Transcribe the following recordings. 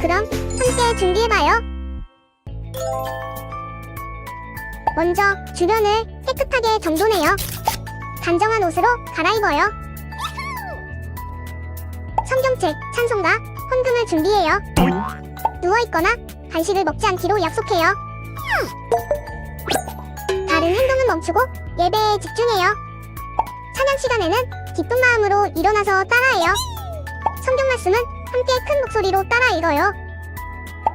그럼 함께 준비해봐요. 먼저 주변을 깨끗하게 정돈해요. 단정한 옷으로 갈아입어요. 성경책, 찬송가, 헌금을 준비해요. 누워있거나 간식을 먹지 않기로 약속해요. 다른 행동은 멈추고 예배에 집중해요. 찬양 시간에는 기쁜 마음으로 일어나서 따라해요. 성경 말씀은 함께 큰 목소리로 따라 읽어요.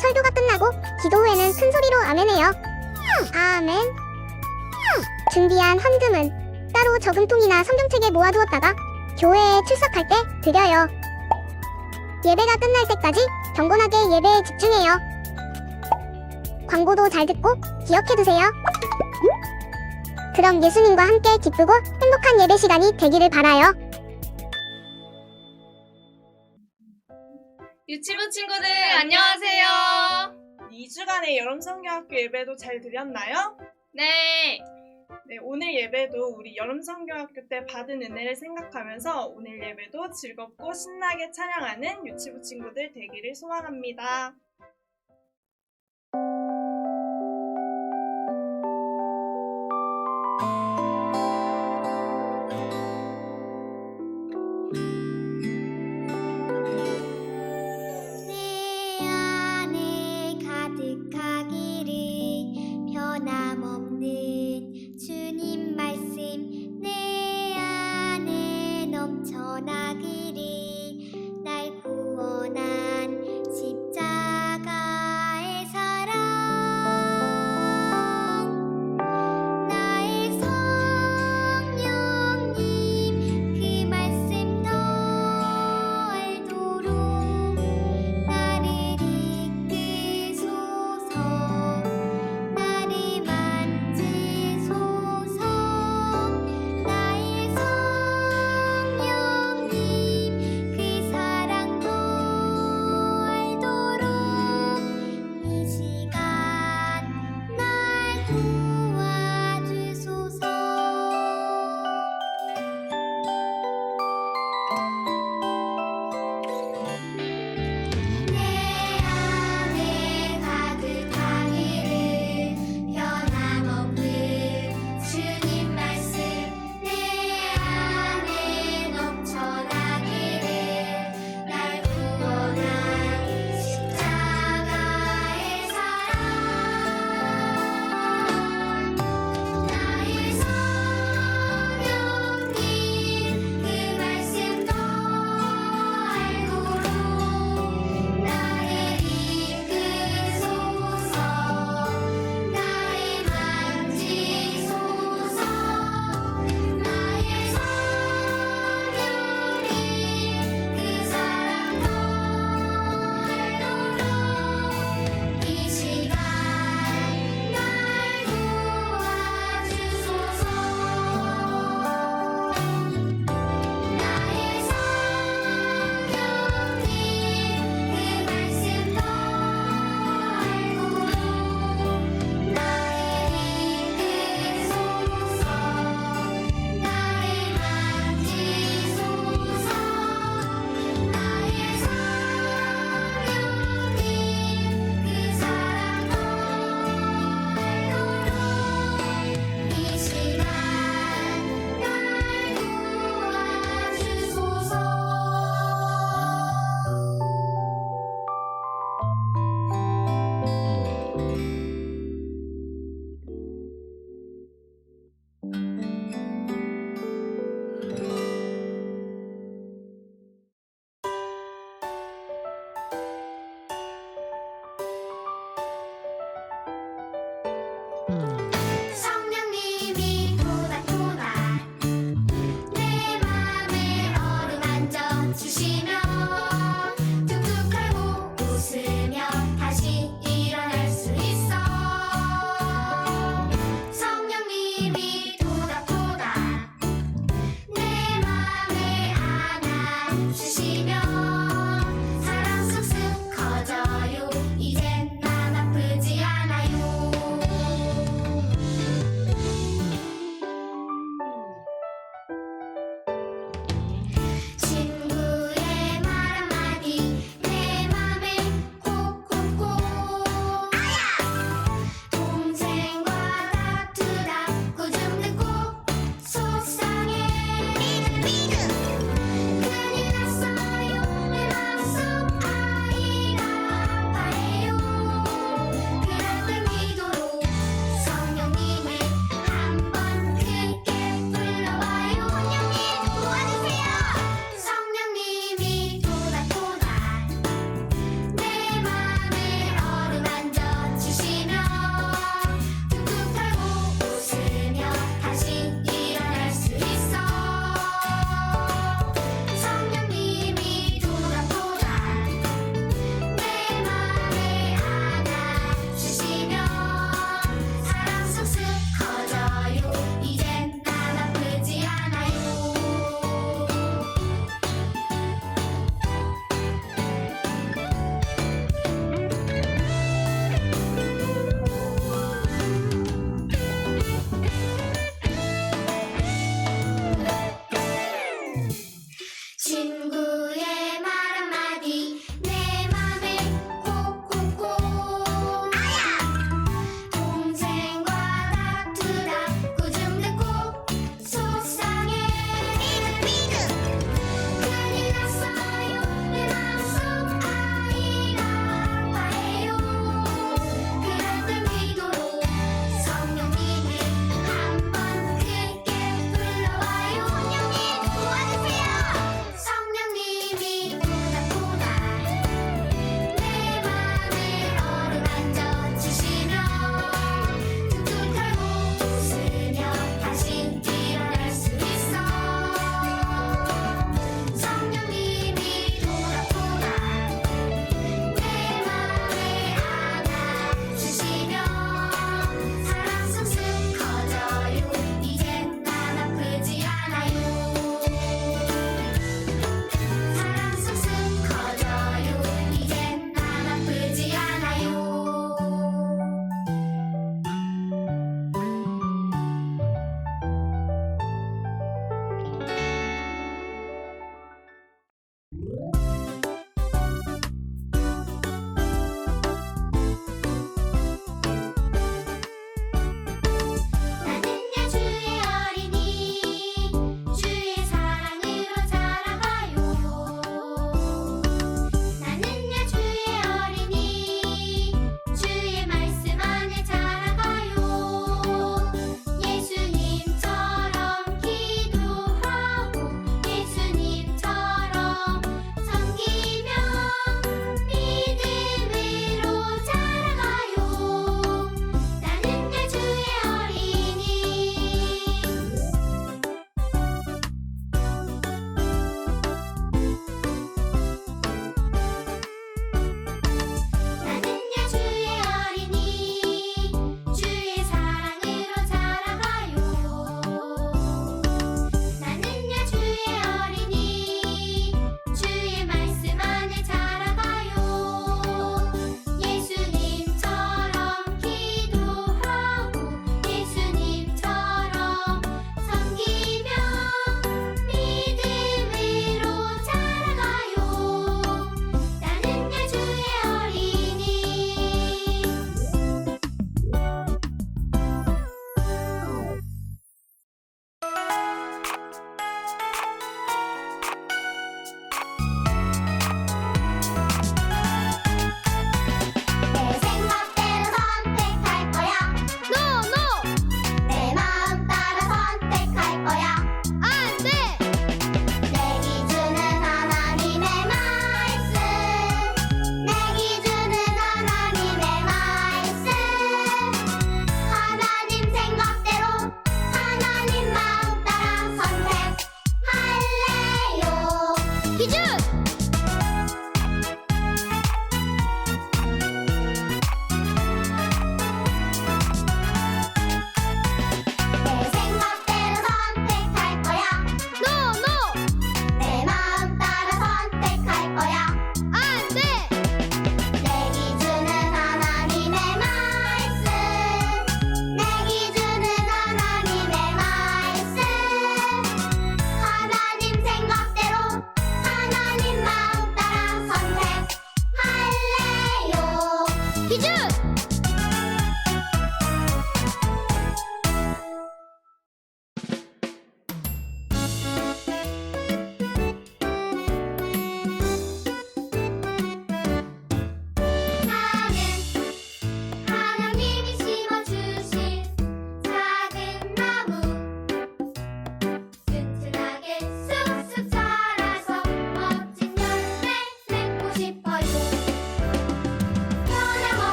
설교가 끝나고 기도 후에는 큰 소리로 아멘해요. 아멘. 준비한 헌금은 따로 저금통이나 성경책에 모아두었다가 교회에 출석할 때 드려요. 예배가 끝날 때까지 경건하게 예배에 집중해요. 광고도 잘 듣고 기억해두세요. 그럼 예수님과 함께 기쁘고 행복한 예배 시간이 되기를 바라요. 유치부 친구들 안녕하세요. 2주간의 여름성경학교 예배도 잘 드렸나요? 네. 네, 오늘 예배도 우리 여름성경학교 때 받은 은혜를 생각하면서 오늘 예배도 즐겁고 신나게 찬양하는 유치부 친구들 되기를 소망합니다. 내 안에 가득하기를 변함없는 주님 말씀 내 안에 넘쳐나기를 날 구원한 십자가의 사랑 나의 성령님 그 말씀 더 알도록 나를 이끄소서 나를 만지소서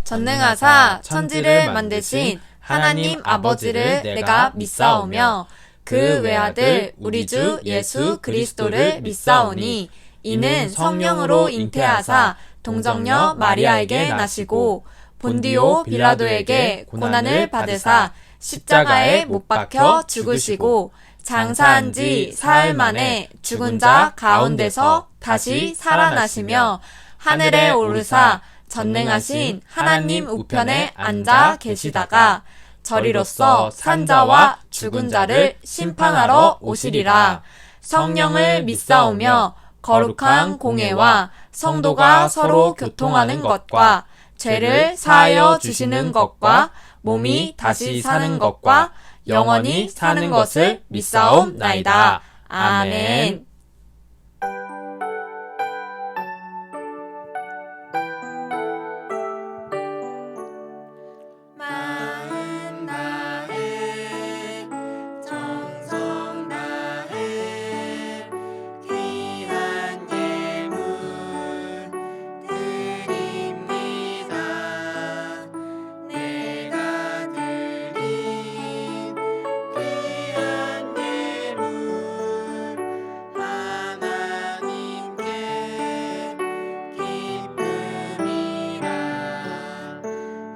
전능하사 천지를 만드신 하나님 아버지를 내가 믿사오며 그 외아들 우리 주 예수 그리스도를 믿사오니 이는 성령으로 잉태하사 동정녀 마리아에게 나시고 본디오 빌라도에게 고난을 받으사 십자가에 못 박혀 죽으시고 장사한 지 사흘 만에 죽은 자 가운데서 다시 살아나시며 하늘에 오르사 전능하신 하나님 우편에 앉아 계시다가 저리로서 산자와 죽은 자를 심판하러 오시리라. 성령을 믿사오며 거룩한 공회와 성도가 서로 교통하는 것과 죄를 사하여 주시는 것과 몸이 다시 사는 것과 영원히 사는 것을 믿사옵나이다. 아멘. 마음 다해 정성 다해 귀한 예물 드립니다. 내가 드린 귀한 예물 하나님께 기쁨이라.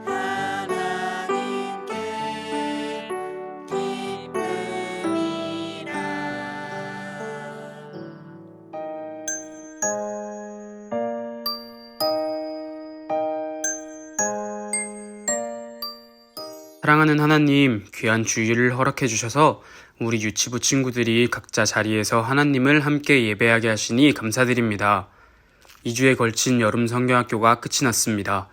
하나님께 기쁨이라. 사랑하는 하나님, 귀한 주일을 허락해 주셔서 우리 유치부 친구들이 각자 자리에서 하나님을 함께 예배하게 하시니 감사드립니다. 2주에 걸친 여름 성경학교가 끝이 났습니다.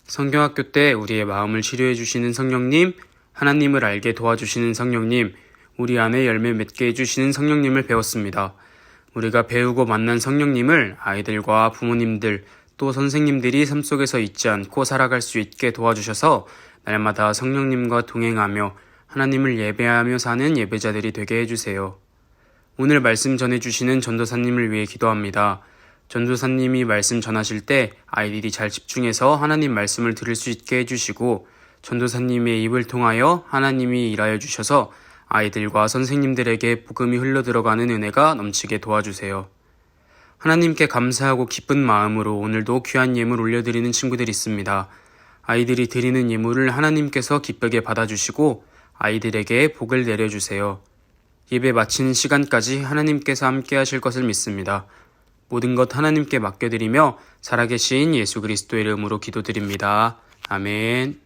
성경학교 때 우리의 마음을 치료해 주시는 성령님, 하나님을 알게 도와주시는 성령님, 우리 안에 열매 맺게 해주시는 성령님을 배웠습니다. 우리가 배우고 만난 성령님을 아이들과 부모님들 또 선생님들이 삶 속에서 잊지 않고 살아갈 수 있게 도와주셔서 날마다 성령님과 동행하며 하나님을 예배하며 사는 예배자들이 되게 해주세요. 오늘 말씀 전해주시는 전도사님을 위해 기도합니다. 전도사님이 말씀 전하실 때 아이들이 잘 집중해서 하나님 말씀을 들을 수 있게 해주시고 전도사님의 입을 통하여 하나님이 일하여 주셔서 아이들과 선생님들에게 복음이 흘러들어가는 은혜가 넘치게 도와주세요. 하나님께 감사하고 기쁜 마음으로 오늘도 귀한 예물 올려드리는 친구들이 있습니다. 아이들이 드리는 예물을 하나님께서 기쁘게 받아주시고 아이들에게 복을 내려주세요. 예배 마치는 시간까지 하나님께서 함께 하실 것을 믿습니다. 모든 것 하나님께 맡겨드리며 살아계신 예수 그리스도의 이름으로 기도드립니다. 아멘.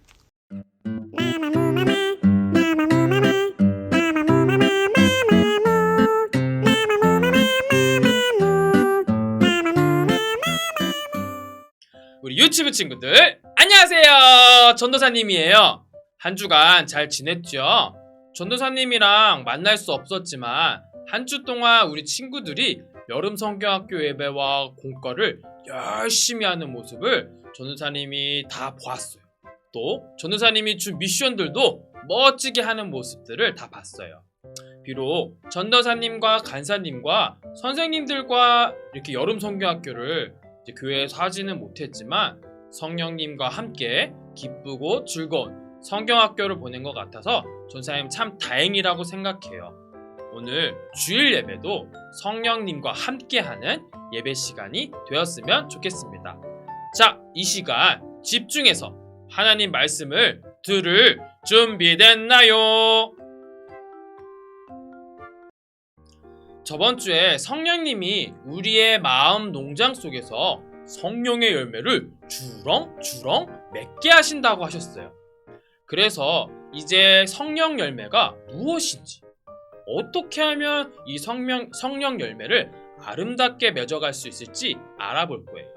우리 유치부 친구들 안녕하세요. 전도사님이에요. 한 주간 잘 지냈죠? 전도사님이랑 만날 수 없었지만 한 주 동안 우리 친구들이 여름 성경학교 예배와 공과를 열심히 하는 모습을 전도사님이 다 보았어요. 또 전도사님이 준 미션들도 멋지게 하는 모습들을 다 봤어요. 비록 전도사님과 간사님과 선생님들과 이렇게 여름 성경학교를 이제 교회에서 하지는 못했지만 성령님과 함께 기쁘고 즐거운 성경학교를 보낸 것 같아서 전사님 참 다행이라고 생각해요. 오늘 주일 예배도 성령님과 함께하는 예배 시간이 되었으면 좋겠습니다. 자, 이 시간 집중해서 하나님 말씀을 들을 준비됐나요? 저번 주에 성령님이 우리의 마음 농장 속에서 성령의 열매를 주렁주렁 맺게 하신다고 하셨어요. 그래서 이제 성령 열매가 무엇인지, 어떻게 하면 이 성령 열매를 아름답게 맺어갈 수 있을지 알아볼 거예요.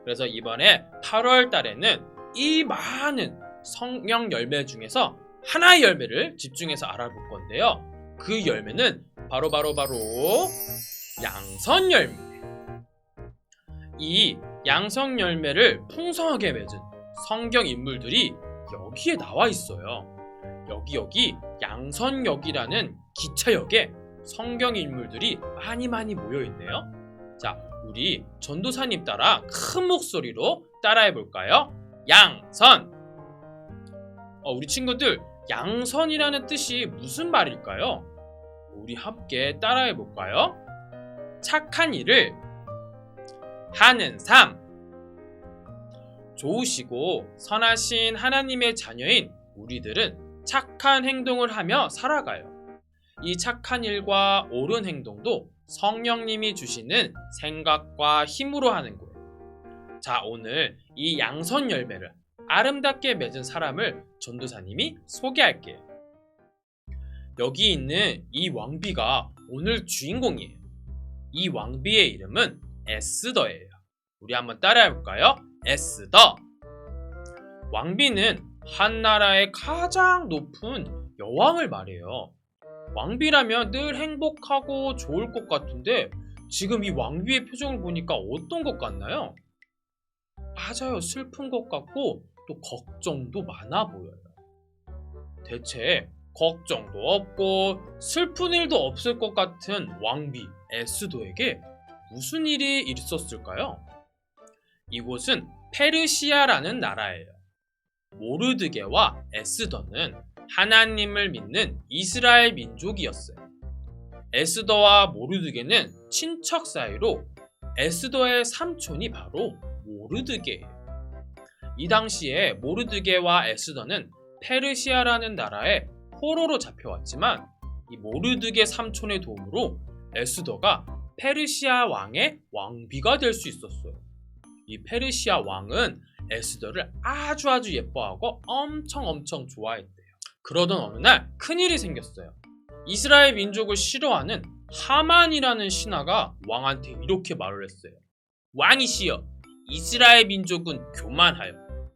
그래서 이번에 8월 달에는 이 많은 성령 열매 중에서 하나의 열매를 집중해서 알아볼 건데요. 그 열매는 바로 양선 열매예요. 이 양선 열매를 풍성하게 맺은 성경 인물들이 여기에 나와 있어요. 여기 양선역이라는 기차역에 성경 인물들이 많이 모여 있네요. 자, 우리 전도사님 따라 큰 목소리로 따라해 볼까요? 양선. 우리 친구들, 양선이라는 뜻이 무슨 말일까요? 우리 함께 따라해 볼까요? 착한 일을 하는 삶. 좋으시고 선하신 하나님의 자녀인 우리들은 착한 행동을 하며 살아가요. 이 착한 일과 옳은 행동도 성령님이 주시는 생각과 힘으로 하는 거예요. 자, 오늘 이 양선 열매를 아름답게 맺은 사람을 전도사님이 소개할게요. 여기 있는 이 왕비가 오늘 주인공이에요. 이 왕비의 이름은 에스더예요. 우리 한번 따라해 볼까요? 에스더. 왕비는 한 나라의 가장 높은 여왕을 말해요. 왕비라면 늘 행복하고 좋을 것 같은데 지금 이 왕비의 표정을 보니까 어떤 것 같나요? 맞아요. 슬픈 것 같고 또 걱정도 많아 보여요. 대체 걱정도 없고 슬픈 일도 없을 것 같은 왕비 에스더에게 무슨 일이 있었을까요? 이곳은 페르시아라는 나라예요. 모르드게와 에스더는 하나님을 믿는 이스라엘 민족이었어요. 에스더와 모르드게는 친척 사이로 에스더의 삼촌이 바로 모르드게예요. 이 당시에 모르드게와 에스더는 페르시아라는 나라에 포로로 잡혀왔지만 이 모르드게 삼촌의 도움으로 에스더가 페르시아 왕의 왕비가 될 수 있었어요. 이 페르시아 왕은 에스더를 아주 예뻐하고 엄청 좋아했대요. 그러던 어느 날 큰일이 생겼어요. 이스라엘 민족을 싫어하는 하만이라는 신하가 왕한테 이렇게 말을 했어요. 왕이시여, 이스라엘 민족은 교만하여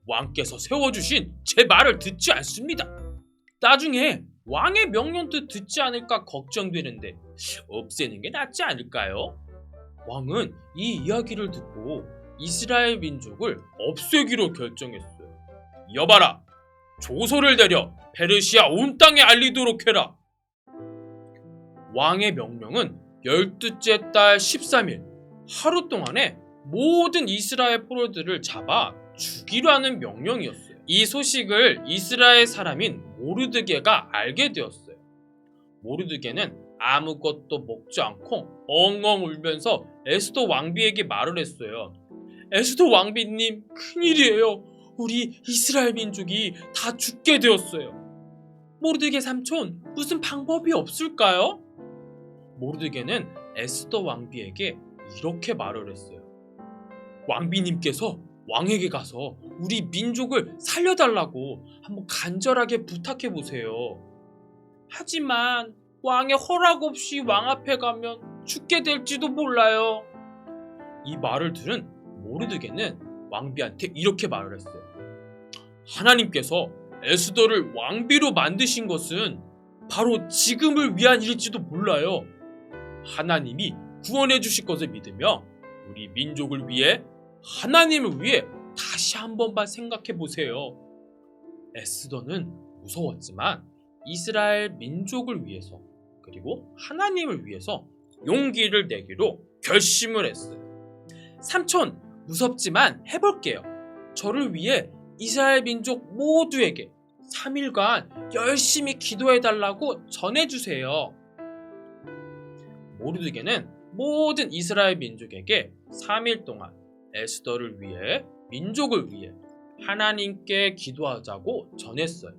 왕께서 세워주신 제 말을 듣지 않습니다. 나중에 왕의 명령도 듣지 않을까 걱정되는데 없애는 게 낫지 않을까요? 왕은 이 이야기를 듣고 이스라엘 민족을 없애기로 결정했어요. 여봐라, 조서를 내려 페르시아 온 땅에 알리도록 해라. 왕의 명령은 12째 달 13일 하루 동안에 모든 이스라엘 포로들을 잡아 죽이라는 명령이었어요. 이 소식을 이스라엘 사람인 모르드게가 알게 되었어요. 모르드게는 아무것도 먹지 않고 엉엉 울면서 에스더 왕비에게 말을 했어요. 에스더 왕비님, 큰일이에요. 우리 이스라엘 민족이 다 죽게 되었어요. 모르드게 삼촌, 무슨 방법이 없을까요? 모르드게는 에스더 왕비에게 이렇게 말을 했어요. 왕비님께서 왕에게 가서 우리 민족을 살려달라고 한번 간절하게 부탁해보세요. 하지만 왕의 허락 없이 왕 앞에 가면 죽게 될지도 몰라요. 이 말을 들은 모르드게는 왕비한테 이렇게 말을 했어요. 하나님께서 에스더를 왕비로 만드신 것은 바로 지금을 위한 일일지도 몰라요. 하나님이 구원해 주실 것을 믿으며 우리 민족을 위해, 하나님을 위해 다시 한 번만 생각해 보세요. 에스더는 무서웠지만 이스라엘 민족을 위해서 그리고 하나님을 위해서 용기를 내기로 결심을 했어요. 삼촌, 무섭지만 해볼게요. 저를 위해 이스라엘 민족 모두에게 3일간 열심히 기도해달라고 전해주세요. 모르드게는 모든 이스라엘 민족에게 3일 동안 에스더를 위해, 민족을 위해 하나님께 기도하자고 전했어요.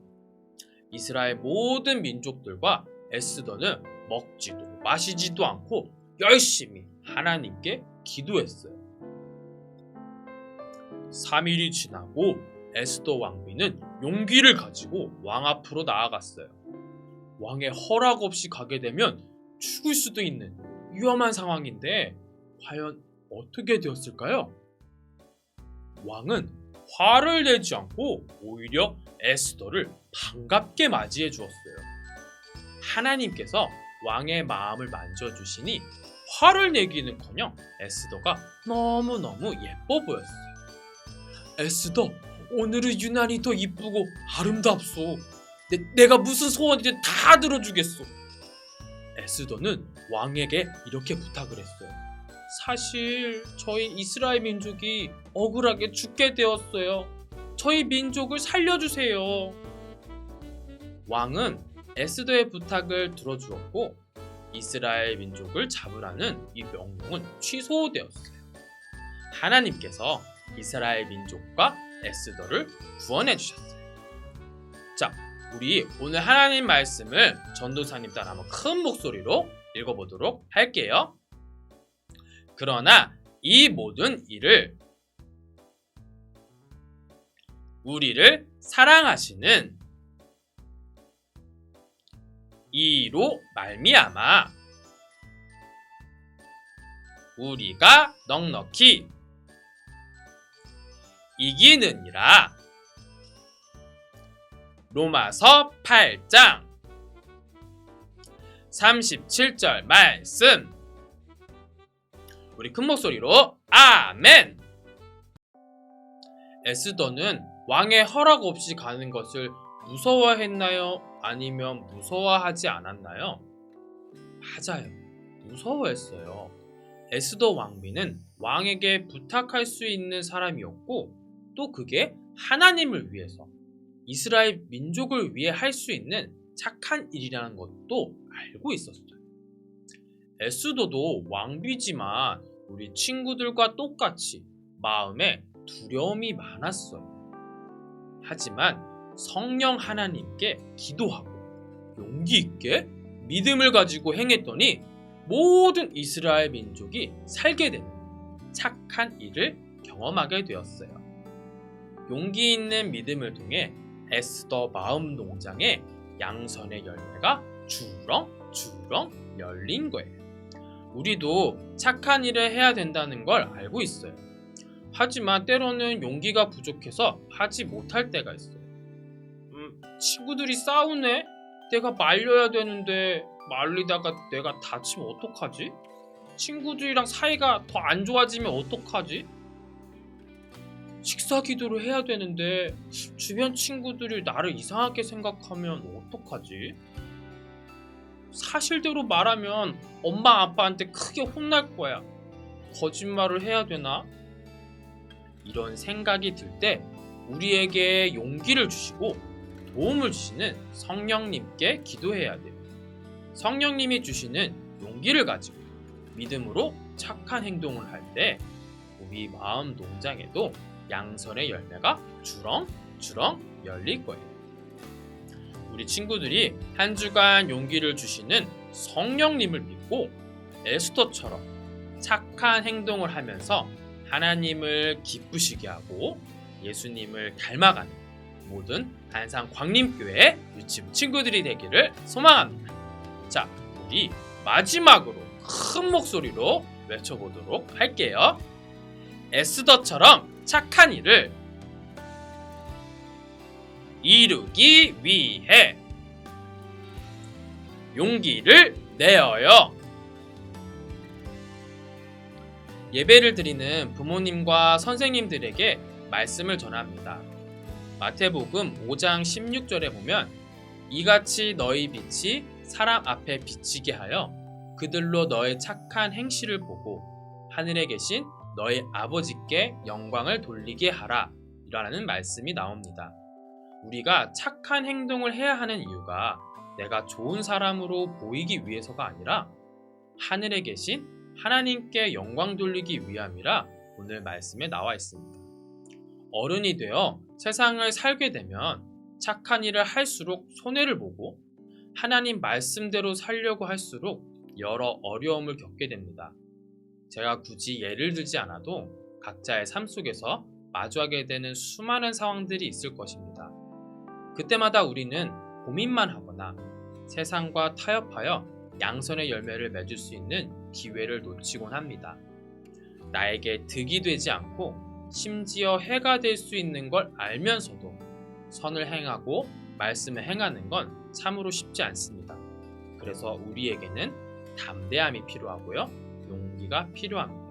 이스라엘 모든 민족들과 에스더는 먹지도 마시지도 않고 열심히 하나님께 기도했어요. 3일이 지나고 에스더 왕비는 용기를 가지고 왕 앞으로 나아갔어요. 왕의 허락 없이 가게 되면 죽을 수도 있는 위험한 상황인데 과연 어떻게 되었을까요? 왕은 화를 내지 않고 오히려 에스더를 반갑게 맞이해 주었어요. 하나님께서 왕의 마음을 만져주시니 화를 내기는커녕 에스더가 너무너무 예뻐 보였어요. 에스더, 오늘은 유난히 더 이쁘고 아름답소. 내가 무슨 소원이든 다 들어주겠소. 에스더는 왕에게 이렇게 부탁을 했어요. 사실 저희 이스라엘 민족이 억울하게 죽게 되었어요. 저희 민족을 살려주세요. 왕은 에스더의 부탁을 들어주었고 이스라엘 민족을 잡으라는 이 명령은 취소되었어요. 하나님께서 이스라엘 민족과 에스더를 구원해 주셨어요. 자, 우리 오늘 하나님 말씀을 전도사님 따라 한번 큰 목소리로 읽어보도록 할게요. 그러나 이 모든 일을 우리를 사랑하시는 이로 말미암아 우리가 넉넉히 이기느니라. 로마서 8장 37절 말씀. 우리 큰 목소리로 아멘. 에스더는 왕의 허락 없이 가는 것을 무서워했나요? 아니면 무서워하지 않았나요? 맞아요. 무서워했어요. 에스더 왕비는 왕에게 부탁할 수 있는 사람이었고 또 그게 하나님을 위해서 이스라엘 민족을 위해 할 수 있는 착한 일이라는 것도 알고 있었어요. 에스더도 왕비지만 우리 친구들과 똑같이 마음에 두려움이 많았어요. 하지만 성령 하나님께 기도하고 용기 있게 믿음을 가지고 행했더니 모든 이스라엘 민족이 살게 되는 착한 일을 경험하게 되었어요. 용기 있는 믿음을 통해 에스더 마음 농장에 양선의 열매가 주렁주렁 열린 거예요. 우리도 착한 일을 해야 된다는 걸 알고 있어요. 하지만 때로는 용기가 부족해서 하지 못할 때가 있어요. 친구들이 싸우네? 내가 말려야 되는데 말리다가 내가 다치면 어떡하지? 친구들이랑 사이가 더 안 좋아지면 어떡하지? 식사 기도를 해야 되는데 주변 친구들이 나를 이상하게 생각하면 어떡하지? 사실대로 말하면 엄마 아빠한테 크게 혼날 거야. 거짓말을 해야 되나? 이런 생각이 들 때 우리에게 용기를 주시고 도움을 주시는 성령님께 기도해야 돼요. 성령님이 주시는 용기를 가지고 믿음으로 착한 행동을 할 때 우리 마음 농장에도 양선의 열매가 주렁주렁 열릴 거예요. 우리 친구들이 한 주간 용기를 주시는 성령님을 믿고 에스더처럼 착한 행동을 하면서 하나님을 기쁘시게 하고 예수님을 닮아가는 모든 한상 광림교회 유치부 친구들이 되기를 소망합니다. 자, 우리 마지막으로 큰 목소리로 외쳐보도록 할게요. 에스더처럼 착한 일을 이루기 위해 용기를 내어요. 예배를 드리는 부모님과 선생님들에게 말씀을 전합니다. 마태복음 5장 16절에 보면 이같이 너희 빛이 사람 앞에 비치게 하여 그들로 너의 착한 행실을 보고 하늘에 계신 너희 아버지께 영광을 돌리게 하라 라는 말씀이 나옵니다. 우리가 착한 행동을 해야 하는 이유가 내가 좋은 사람으로 보이기 위해서가 아니라 하늘에 계신 하나님께 영광 돌리기 위함이라 오늘 말씀에 나와 있습니다. 어른이 되어 세상을 살게 되면 착한 일을 할수록 손해를 보고 하나님 말씀대로 살려고 할수록 여러 어려움을 겪게 됩니다. 제가 굳이 예를 들지 않아도 각자의 삶 속에서 마주하게 되는 수많은 상황들이 있을 것입니다. 그때마다 우리는 고민만 하거나 세상과 타협하여 양선의 열매를 맺을 수 있는 기회를 놓치곤 합니다. 나에게 득이 되지 않고 심지어 해가 될 수 있는 걸 알면서도 선을 행하고 말씀을 행하는 건 참으로 쉽지 않습니다. 그래서 우리에게는 담대함이 필요하고요. 용기가 필요합니다.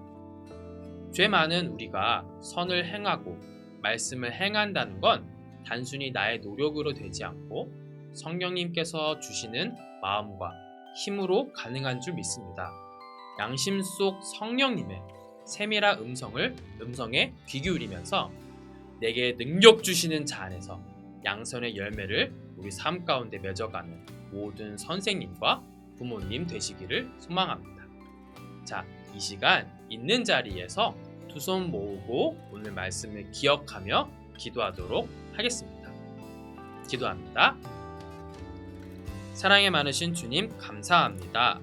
죄 많은 우리가 선을 행하고 말씀을 행한다는 건 단순히 나의 노력으로 되지 않고 성령님께서 주시는 마음과 힘으로 가능한 줄 믿습니다. 양심 속 성령님의 세밀한 음성에 귀 기울이면서 내게 능력 주시는 자 안에서 양선의 열매를 우리 삶 가운데 맺어가는 모든 선생님과 부모님 되시기를 소망합니다. 자, 이 시간 있는 자리에서 두 손 모으고 오늘 말씀을 기억하며 기도하도록 하겠습니다. 기도합니다. 사랑에 많으신 주님 감사합니다.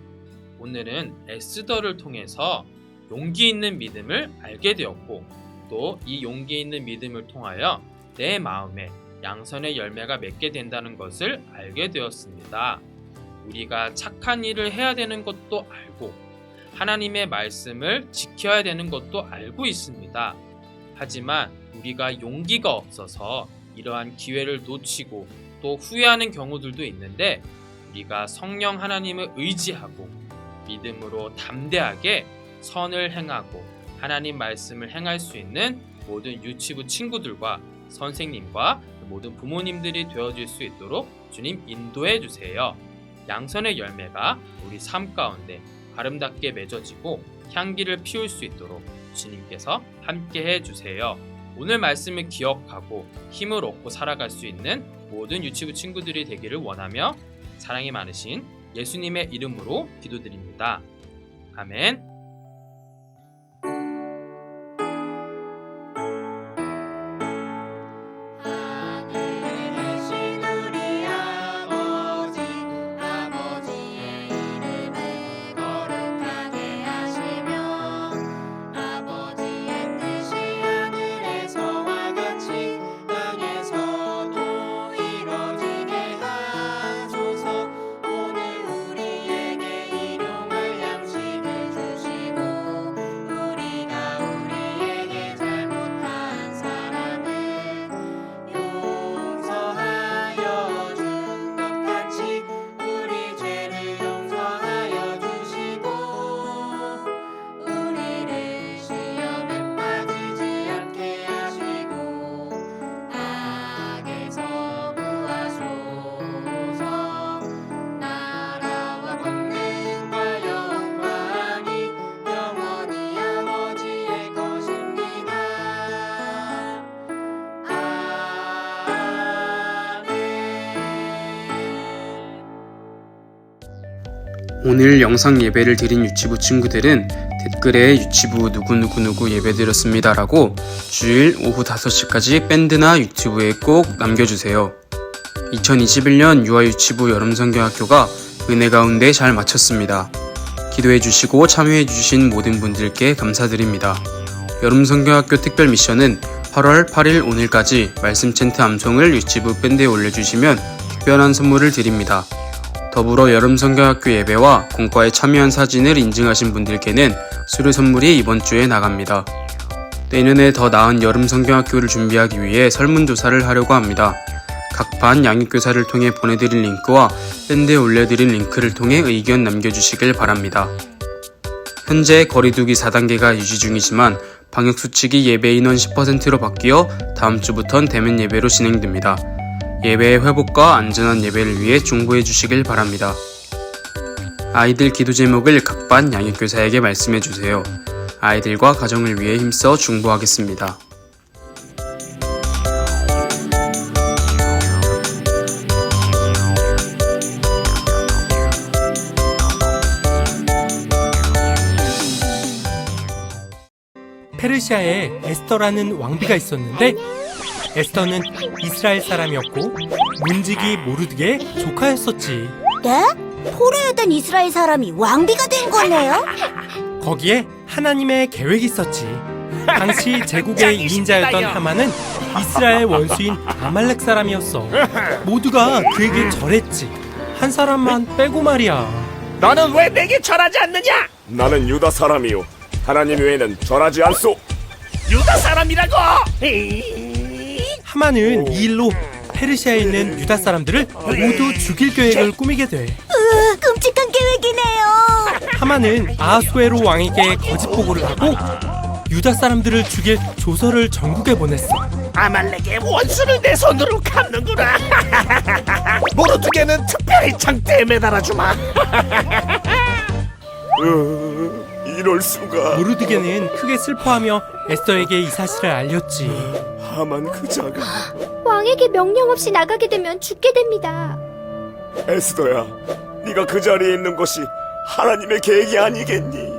오늘은 에스더를 통해서 용기 있는 믿음을 알게 되었고 또 이 용기 있는 믿음을 통하여 내 마음에 양선의 열매가 맺게 된다는 것을 알게 되었습니다. 우리가 착한 일을 해야 되는 것도 알고 하나님의 말씀을 지켜야 되는 것도 알고 있습니다. 하지만 우리가 용기가 없어서 이러한 기회를 놓치고 또 후회하는 경우들도 있는데 우리가 성령 하나님을 의지하고 믿음으로 담대하게 선을 행하고 하나님 말씀을 행할 수 있는 모든 유치부 친구들과 선생님과 모든 부모님들이 되어줄 수 있도록 주님 인도해 주세요. 양선의 열매가 우리 삶 가운데 아름답게 맺어지고 향기를 피울 수 있도록 주님께서 함께 해주세요. 오늘 말씀을 기억하고 힘을 얻고 살아갈 수 있는 모든 유치부 친구들이 되기를 원하며 사랑이 많으신 예수님의 이름으로 기도드립니다. 아멘. 하늘에 계신 우리 아버지 아버지의 이름을 거룩하게 하시며 아버지의 뜻이 하늘에서와 같이 땅에서도 이루어지게 하소서. 오늘 우리에게 일용할 양식을 주시고 우리가 우리에게 잘못한 사람을 용서하여 준 것 같이 우리 죄를 용서하여 주시고 우리를 시험에 빠지지 않게 하시고 악에서 구하소서. 나라와 권능과 영광이 영원히 아버지의 것입니다. 오늘 영상 예배를 드린 유치부 친구들은 댓글에 유치부 누구누구누구 예배드렸습니다라고 주일 오후 5시까지 밴드나 유튜브에 꼭 남겨주세요. 2021년 유아유치부 여름성경학교가 은혜 가운데 잘 마쳤습니다. 기도해주시고 참여해주신 모든 분들께 감사드립니다. 여름성경학교 특별 미션은 8월 8일 오늘까지 말씀 챈트 암송을 유치부 밴드에 올려주시면 특별한 선물을 드립니다. 더불어 여름성경학교 예배와 공과에 참여한 사진을 인증하신 분들께는 수료 선물이 이번 주에 나갑니다. 내년에 더 나은 여름성경학교를 준비하기 위해 설문조사를 하려고 합니다. 각 반 양육교사를 통해 보내드린 링크와 밴드에 올려드린 링크를 통해 의견 남겨주시길 바랍니다. 현재 거리두기 4단계가 유지 중이지만 방역수칙이 예배 인원 10%로 바뀌어 다음 주부턴 대면 예배로 진행됩니다. 예배의 회복과 안전한 예배를 위해 중보해 주시길 바랍니다. 아이들 기도 제목을 각 반 양육교사에게 말씀해 주세요. 아이들과 가정을 위해 힘써 중보하겠습니다. 페르시아에 에스더라는 왕비가 있었는데 에스더는 이스라엘 사람이었고 문지기 모르드게의 조카였었지. 네? 포로였던 이스라엘 사람이 왕비가 된 거네요? 거기에 하나님의 계획이 있었지. 당시 제국의 2인자였던 하만은 이스라엘 원수인 아말렉 사람이었어. 모두가 그에게 절했지. 한 사람만 빼고 말이야. 너는 왜 내게 절하지 않느냐? 나는 유다 사람이요 하나님 외에는 절하지 않소. 유다 사람이라고! 하만은 이 일로 페르시아에 있는 유다 사람들을 모두 죽일 계획을 꾸미게 돼. 끔찍한 계획이네요. 하만은 아하수에로 왕에게 거짓 보고를 하고 유다 사람들을 죽일 조서를 전국에 보냈어. 아말렉의 원수를 내 손으로 갚는구나. 모르드게는 특별히 장대에 매달아주마. 이럴 수가. 모르드게는 크게 슬퍼하며 에스더에게 이 사실을 알렸지. 하만 그자가. 왕에게 명령 없이 나가게 되면 죽게 됩니다. 에스더야, 네가 그 자리에 있는 것이 하나님의 계획이 아니겠니?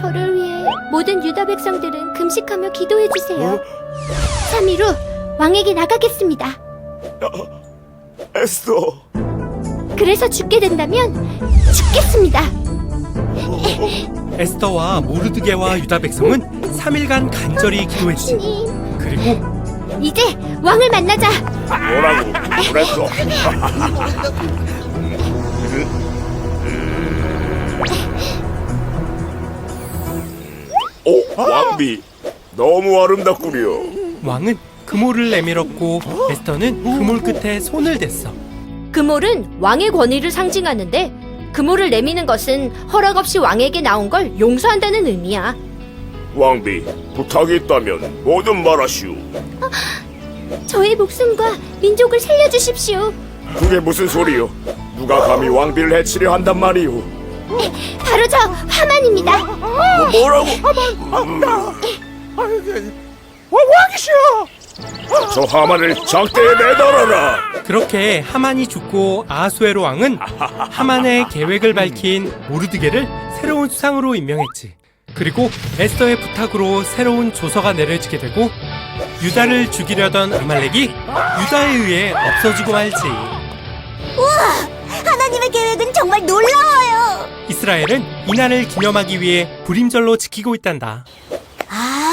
저를 위해 모든 유다 백성들은 금식하며 기도해 주세요. 3일 후 왕에게 나가겠습니다. 에스더, 그래서 죽게 된다면 죽겠습니다. 에스더와 모르드게와 유다 백성은 3일간 간절히 기도했지. 주님, 그리고 이제 왕을 만나자. 뭐라고 그랬어? 오, 왕비, 너무 아름답구려. 왕은 그모를 내밀었고 에스더는 그몰 끝에 손을 댔어. 그몰은 왕의 권위를 상징하는데 그몰을 내미는 것은 허락 없이 왕에게 나온 걸 용서한다는 의미야. 왕비, 부탁이 있다면 뭐든 말하시오. 저의 목숨과 민족을 살려주십시오. 그게 무슨 소리요? 누가 감히 왕비를 해치려 한단 말이오? 바로 저 하만입니다. 뭐라고? 왕이시여! 저 하만을 장대에 매달아라! 그렇게 하만이 죽고 아하수에로 왕은 하만의 계획을 밝힌 모르드게를 새로운 수상으로 임명했지. 그리고 에스더의 부탁으로 새로운 조서가 내려지게 되고 유다를 죽이려던 아말렉이 유다에 의해 없어지고 말지. 하나님의 계획은 정말 놀라워요. 이스라엘은 이날을 기념하기 위해 불임절로 지키고 있단다. 아,